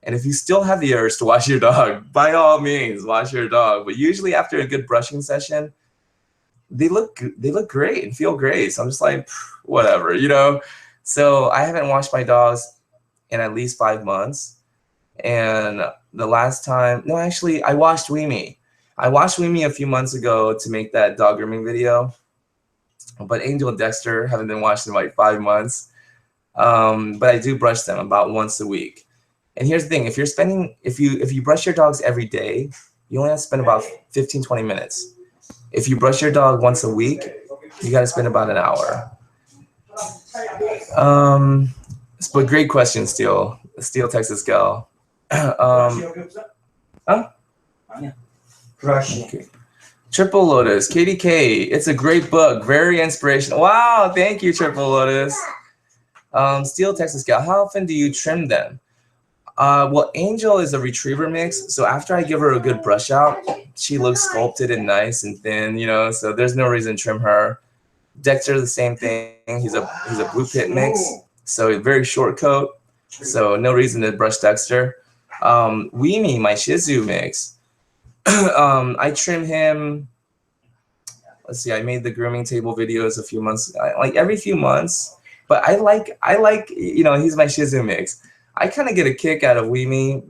And if you still have the urge to wash your dog, by all means, wash your dog. But usually after a good brushing session, they look great and feel great. So I'm just like, whatever, you know? So I haven't washed my dogs in at least 5 months. And the last time, no, actually, I washed Weemy. I washed Weemy a few months ago to make that dog grooming video. But Angel and Dexter haven't been washed in like 5 months. But I do brush them about once a week. And here's the thing, if you brush your dogs every day, you only have to spend about 15, 20 minutes. If you brush your dog once a week, you got to spend about an hour. But great question, Steel Texas Gal. Huh? Okay. Triple Lotus, KDK. It's a great book, very inspirational. Wow, thank you, Triple Lotus. Steel Texas Gal, how often do you trim them? Well, Angel is a retriever mix, so after I give her a good brush out, she looks sculpted and nice and thin, you know, so there's no reason to trim her. Dexter, the same thing. He's a blue pit mix, so a very short coat, so no reason to brush Dexter. Weemy, my Shih Tzu mix. I trim him. Let's see. I made the grooming table videos a few months, like every few months. But I like you know, he's my Shih Tzu mix. I kind of get a kick out of Weemy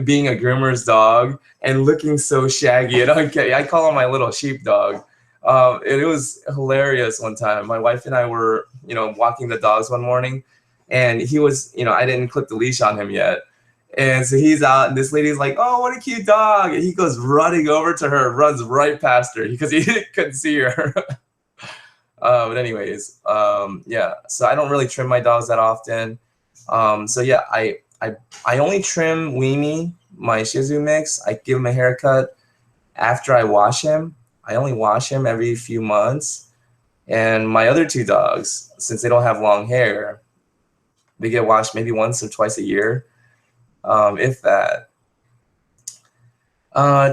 being a groomer's dog and looking so shaggy. And I call him my little sheepdog. It was hilarious one time. My wife and I were, you know, walking the dogs one morning, and he was, you know, I didn't clip the leash on him yet. And so he's out, and this lady's like, "Oh, what a cute dog!" And he goes running over to her, runs right past her because he couldn't see her. But anyways, yeah. So I don't really trim my dogs that often. So yeah, I only trim Weemy, my Shih Tzu mix. I give him a haircut after I wash him. I only wash him every few months. And my other two dogs, since they don't have long hair, they get washed maybe once or twice a year, if that.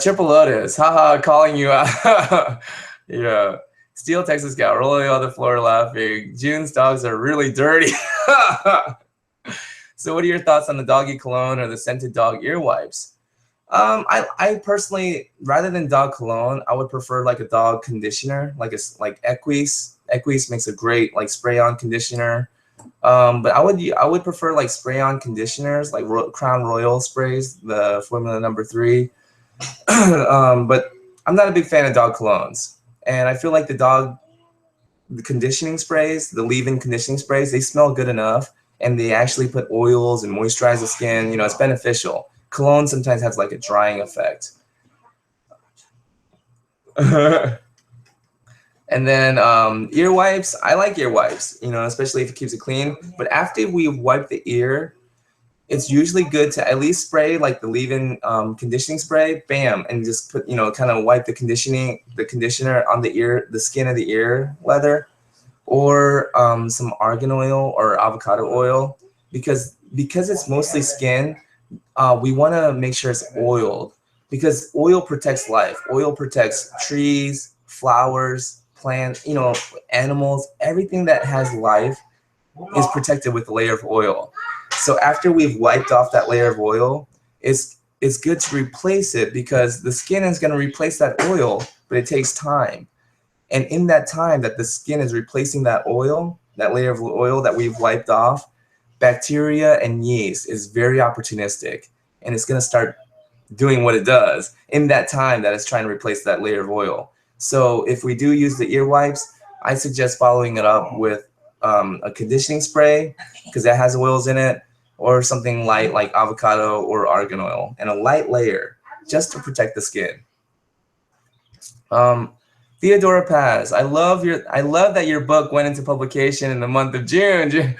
Triple Lotus, haha, calling you out. Yeah. Steel Texas Gal, rolling on the floor laughing. Jun's dogs are really dirty. So what are your thoughts on the doggy cologne or the scented dog ear wipes? I personally, rather than dog cologne, I would prefer like a dog conditioner, like Equis. Equis makes a great like spray-on conditioner. But I would prefer like spray-on conditioners, like Crown Royal sprays, the Formula number 3. But I'm not a big fan of dog colognes, and I feel like the conditioning sprays, the leave-in conditioning sprays, they smell good enough, and they actually put oils and moisturize the skin. You know, it's beneficial. Cologne sometimes has like a drying effect. And then ear wipes, I like ear wipes, you know, especially if it keeps it clean. But after we wipe the ear, it's usually good to at least spray like the leave-in conditioning spray, bam, and just put, you know, kind of wipe the conditioner on the ear, the skin of the ear leather, or some argan oil or avocado oil, because it's mostly skin. We want to make sure it's oiled, because oil protects life. Oil protects trees, flowers, plants, you know, animals. Everything that has life is protected with a layer of oil. So after we've wiped off that layer of oil, it's good to replace it, because the skin is going to replace that oil, but it takes time. And in that time that the skin is replacing that oil, that layer of oil that we've wiped off, bacteria and yeast is very opportunistic, and it's going to start doing what it does in that time that it's trying to replace that layer of oil. So if we do use the ear wipes, I suggest following it up with a conditioning spray, because that has oils in it, or something light like avocado or argan oil, and a light layer just to protect the skin. Theodora Paz, I love that your book went into publication in the month of June.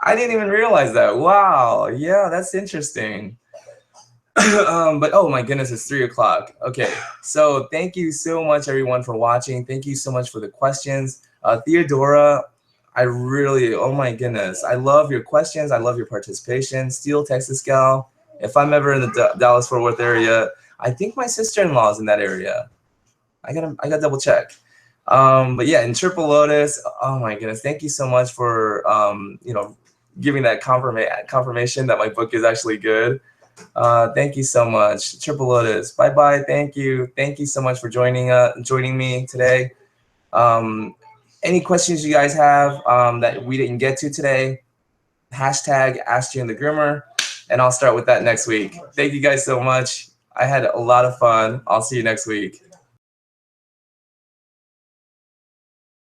I didn't even realize that. Wow, yeah, that's interesting. But oh my goodness, it's 3 o'clock. Okay, so thank you so much everyone for watching. Thank you so much for the questions. Theodora, I really, oh my goodness, I love your questions. I love your participation. Steel Texas Gal, if I'm ever in the Dallas-Fort Worth area, I think my sister-in-law is in that area. I gotta double check. But yeah, in Triple Lotus, oh my goodness, thank you so much for you know, giving that confirmation that my book is actually good. Thank you so much, Triple Lotus. Bye bye. Thank you so much for joining me today. Any questions you guys have that we didn't get to today, hashtag Ask Jun the Groomer, and I'll start with that next week. Thank you guys so much. I had a lot of fun. I'll see you next week.